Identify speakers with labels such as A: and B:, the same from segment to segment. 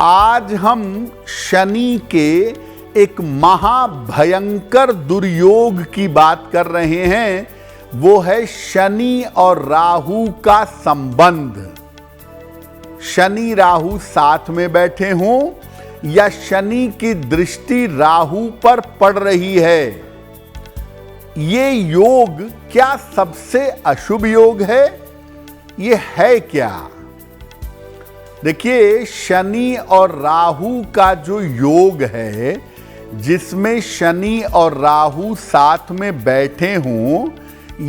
A: आज हम शनि के एक महाभयंकर दुर्योग की बात कर रहे हैं। वो है शनि और राहु का संबंध। शनि राहु साथ में बैठे हों या शनि की दृष्टि राहु पर पड़ रही है, ये योग क्या सबसे अशुभ योग है? ये है क्या? देखिए, शनि और राहु का जो योग है, जिसमें शनि और राहु साथ में बैठे हों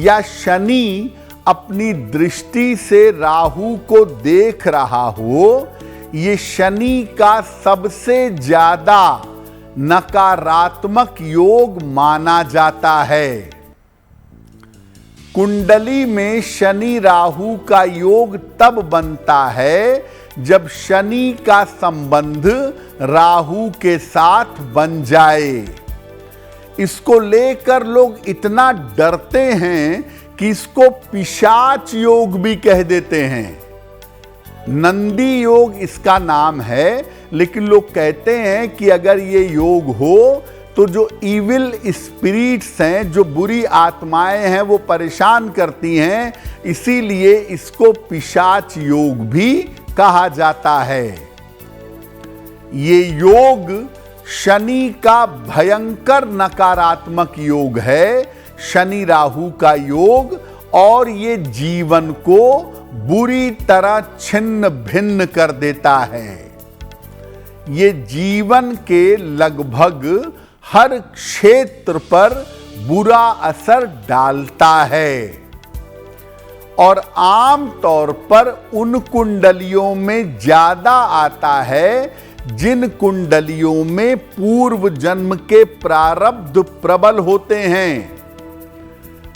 A: या शनि अपनी दृष्टि से राहु को देख रहा हो, ये शनि का सबसे ज्यादा नकारात्मक योग माना जाता है। कुंडली में शनि राहु का योग तब बनता है जब शनि का संबंध राहु के साथ बन जाए। इसको लेकर लोग इतना डरते हैं कि इसको पिशाच योग भी कह देते हैं। नंदी योग इसका नाम है, लेकिन लोग कहते हैं कि अगर ये योग हो तो जो इविल स्पिरिट्स हैं, जो बुरी आत्माएं हैं, वो परेशान करती हैं, इसीलिए इसको पिशाच योग भी कहा जाता है। ये योग शनि का भयंकर नकारात्मक योग है, शनि राहु का योग, और ये जीवन को बुरी तरह छिन्न भिन्न कर देता है। ये जीवन के लगभग हर क्षेत्र पर बुरा असर डालता है और आम तौर पर उन कुंडलियों में ज्यादा आता है जिन कुंडलियों में पूर्व जन्म के प्रारब्ध प्रबल होते हैं।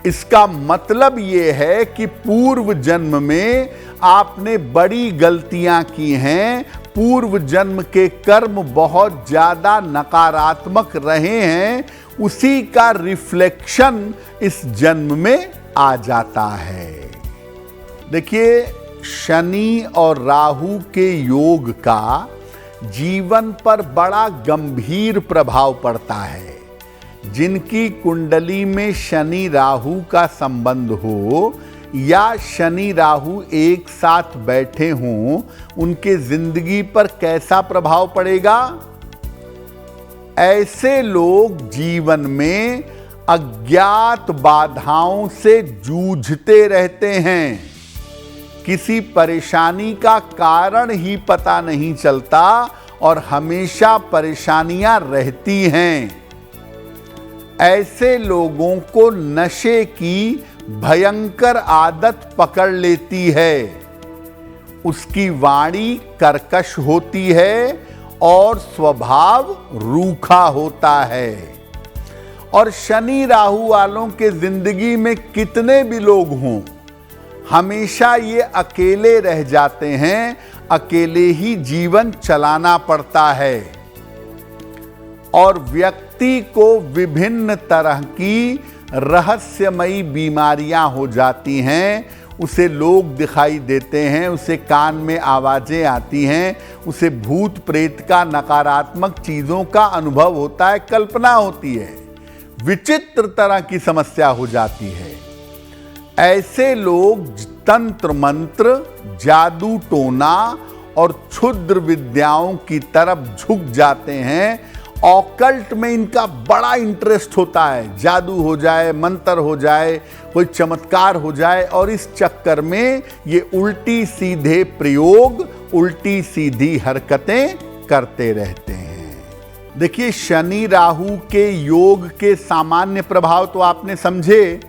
A: इसका मतलब यह है कि पूर्व जन्म में आपने बड़ी गलतियां की हैं, पूर्व जन्म के कर्म बहुत ज्यादा नकारात्मक रहे हैं, उसी का रिफ्लेक्शन इस जन्म में आ जाता है। देखिए, शनि और राहु के योग का जीवन पर बड़ा गंभीर प्रभाव पड़ता है। जिनकी कुंडली में शनि राहु का संबंध हो या शनि राहु एक साथ बैठे हों, उनके जिंदगी पर कैसा प्रभाव पड़ेगा? ऐसे लोग जीवन में अज्ञात बाधाओं से जूझते रहते हैं। किसी परेशानी का कारण ही पता नहीं चलता और हमेशा परेशानियां रहती हैं। ऐसे लोगों को नशे की भयंकर आदत पकड़ लेती है। उसकी वाणी कर्कश होती है और स्वभाव रूखा होता है। और शनि राहु वालों के जिंदगी में कितने भी लोग हों, हमेशा ये अकेले रह जाते हैं, अकेले ही जीवन चलाना पड़ता है और व्यक्ति को विभिन्न तरह की रहस्यमयी बीमारियां हो जाती हैं। उसे लोग दिखाई देते हैं, उसे कान में आवाजें आती हैं, उसे भूत प्रेत का, नकारात्मक चीजों का अनुभव होता है, कल्पना होती है, विचित्र तरह की समस्या हो जाती है। ऐसे लोग तंत्र मंत्र, जादू टोना और क्षुद्र विद्याओं की तरफ झुक जाते हैं। ऑकल्ट में इनका बड़ा इंटरेस्ट होता है। जादू हो जाए, मंत्र हो जाए, कोई चमत्कार हो जाए, और इस चक्कर में ये उल्टी सीधे प्रयोग, उल्टी सीधी हरकतें करते रहते हैं। देखिए, शनि राहु के योग के सामान्य प्रभाव तो आपने समझे,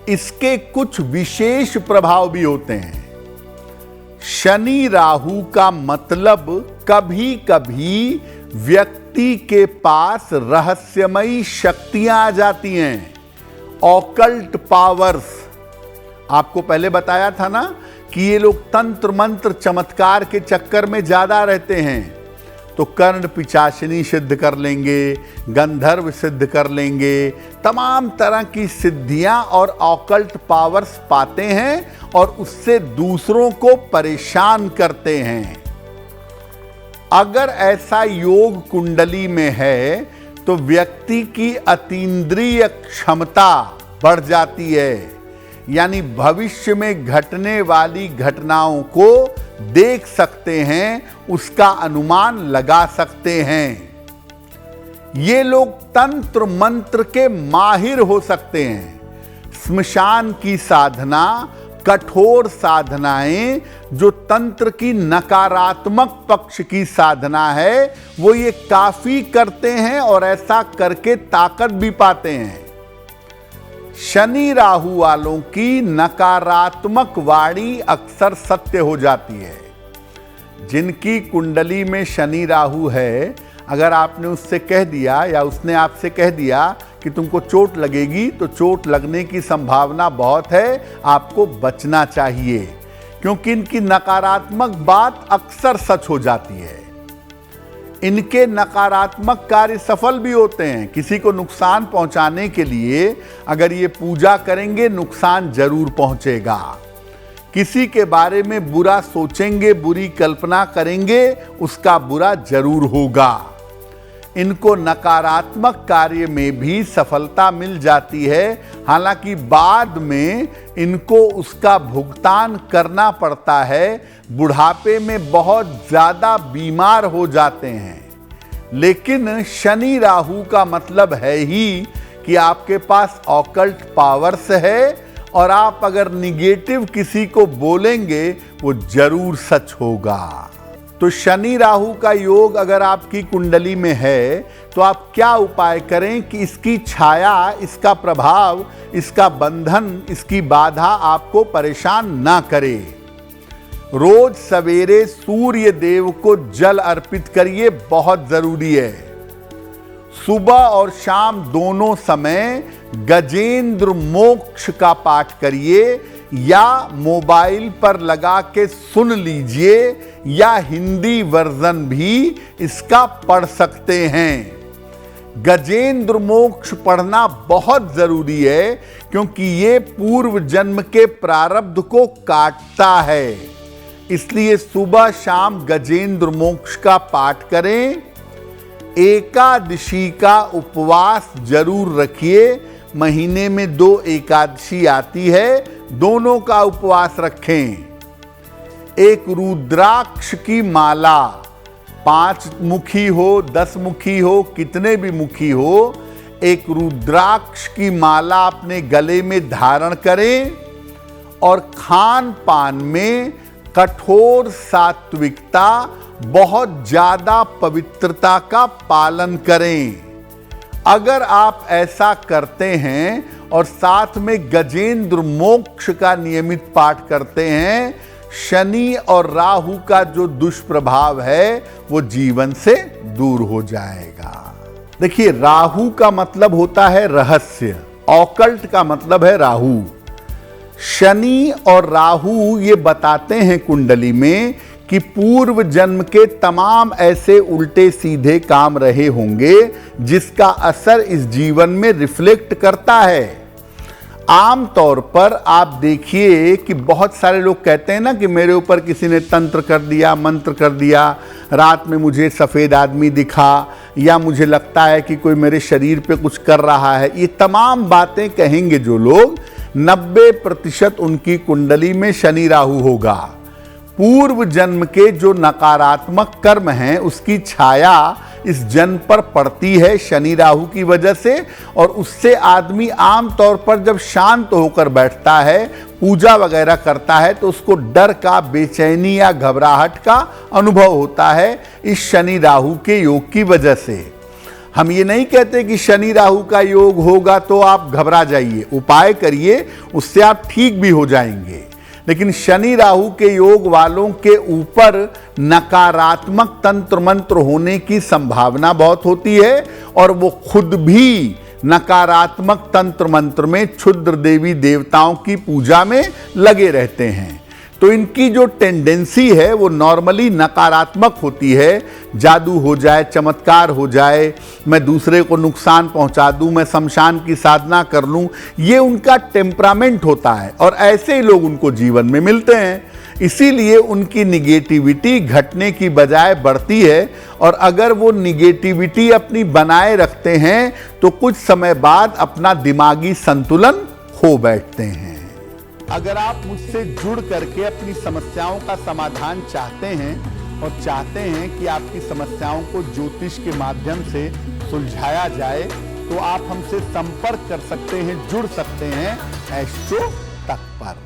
A: इसके कुछ विशेष प्रभाव भी होते हैं। शनि राहु का मतलब कभी कभी व्यक्ति के पास रहस्यमयी शक्तियां आ जाती हैं, ऑकल्ट पावर्स। आपको पहले बताया था ना कि ये लोग तंत्र मंत्र चमत्कार के चक्कर में ज्यादा रहते हैं। तो कर्ण पिशाचिनी सिद्ध कर लेंगे, गंधर्व सिद्ध कर लेंगे, तमाम तरह की सिद्धियां और ऑकल्ट पावर्स पाते हैं और उससे दूसरों को परेशान करते हैं। अगर ऐसा योग कुंडली में है तो व्यक्ति की अतीन्द्रिय क्षमता बढ़ जाती है, यानी भविष्य में घटने वाली घटनाओं को देख सकते हैं, उसका अनुमान लगा सकते हैं। ये लोग तंत्र मंत्र के माहिर हो सकते हैं। स्मशान की साधना, कठोर साधनाएं जो तंत्र की नकारात्मक पक्ष की साधना है, वो ये काफी करते हैं और ऐसा करके ताकत भी पाते हैं। शनि राहु वालों की नकारात्मक वाणी अक्सर सत्य हो जाती है। जिनकी कुंडली में शनि राहु है, अगर आपने उससे कह दिया या उसने आपसे कह दिया कि तुमको चोट लगेगी, तो चोट लगने की संभावना बहुत है, आपको बचना चाहिए, क्योंकि इनकी नकारात्मक बात अक्सर सच हो जाती है। इनके नकारात्मक कार्य सफल भी होते हैं। किसी को नुकसान पहुंचाने के लिए अगर ये पूजा करेंगे, नुकसान जरूर पहुंचेगा। किसी के बारे में बुरा सोचेंगे, बुरी कल्पना करेंगे, उसका बुरा जरूर होगा। इनको नकारात्मक कार्य में भी सफलता मिल जाती है, हालांकि बाद में इनको उसका भुगतान करना पड़ता है। बुढ़ापे में बहुत ज्यादा बीमार हो जाते हैं। लेकिन शनि राहु का मतलब है ही कि आपके पास ऑकल्ट पावर्स है, और आप अगर निगेटिव किसी को बोलेंगे वो जरूर सच होगा। तो शनि राहु का योग अगर आपकी कुंडली में है तो आप क्या उपाय करें कि इसकी छाया, इसका प्रभाव, इसका बंधन, इसकी बाधा आपको परेशान ना करे। रोज सवेरे सूर्य देव को जल अर्पित करिए, बहुत जरूरी है। सुबह और शाम दोनों समय गजेंद्र मोक्ष का पाठ करिए, या मोबाइल पर लगा के सुन लीजिए, या हिंदी वर्जन भी इसका पढ़ सकते हैं। गजेंद्र मोक्ष पढ़ना बहुत जरूरी है, क्योंकि ये पूर्व जन्म के प्रारब्ध को काटता है। इसलिए सुबह शाम गजेंद्र मोक्ष का पाठ करें। एकादशी का उपवास जरूर रखिए। महीने में 2 एकादशी आती है, दोनों का उपवास रखें। एक रुद्राक्ष की माला, 5 मुखी हो, 10 मुखी हो, कितने भी मुखी हो, एक रुद्राक्ष की माला अपने गले में धारण करें और खान पान में कठोर सात्विकता, बहुत ज्यादा पवित्रता का पालन करें। अगर आप ऐसा करते हैं और साथ में गजेंद्र मोक्ष का नियमित पाठ करते हैं, शनि और राहु का जो दुष्प्रभाव है वो जीवन से दूर हो जाएगा। देखिए, राहु का मतलब होता है रहस्य, ऑकल्ट का मतलब है राहु। शनि और राहु ये बताते हैं कुंडली में कि पूर्व जन्म के तमाम ऐसे उल्टे सीधे काम रहे होंगे जिसका असर इस जीवन में रिफ्लेक्ट करता है। आम तौर पर आप देखिए कि बहुत सारे लोग कहते हैं ना कि मेरे ऊपर किसी ने तंत्र कर दिया, मंत्र कर दिया, रात में मुझे सफ़ेद आदमी दिखा, या मुझे लगता है कि कोई मेरे शरीर पे कुछ कर रहा है। ये तमाम बातें कहेंगे जो लोग, 90% उनकी कुंडली में शनि राहु होगा। पूर्व जन्म के जो नकारात्मक कर्म हैं उसकी छाया इस जन्म पर पड़ती है शनि राहु की वजह से, और उससे आदमी आम तौर पर जब शांत होकर बैठता है, पूजा वगैरह करता है, तो उसको डर का, बेचैनी या घबराहट का अनुभव होता है इस शनि राहु के योग की वजह से। हम ये नहीं कहते कि शनि राहु का योग होगा तो आप घबरा जाइए, उपाय करिए, उससे आप ठीक भी हो जाएंगे। लेकिन शनि राहु के योग वालों के ऊपर नकारात्मक तंत्र मंत्र होने की संभावना बहुत होती है, और वो खुद भी नकारात्मक तंत्र मंत्र में, क्षुद्र देवी देवताओं की पूजा में लगे रहते हैं। तो इनकी जो टेंडेंसी है वो नॉर्मली नकारात्मक होती है। जादू हो जाए, चमत्कार हो जाए, मैं दूसरे को नुकसान पहुंचा दूं, मैं शमशान की साधना कर लूं, ये उनका टेम्परामेंट होता है, और ऐसे ही लोग उनको जीवन में मिलते हैं। इसीलिए उनकी निगेटिविटी घटने की बजाय बढ़ती है, और अगर वो निगेटिविटी अपनी बनाए रखते हैं तो कुछ समय बाद अपना दिमागी संतुलन खो बैठते हैं। अगर आप मुझसे जुड़ करके अपनी समस्याओं का समाधान चाहते हैं और चाहते हैं कि आपकी समस्याओं को ज्योतिष के माध्यम से सुलझाया जाए, तो आप हमसे संपर्क कर सकते हैं, जुड़ सकते हैं एस्ट्रो तक पर।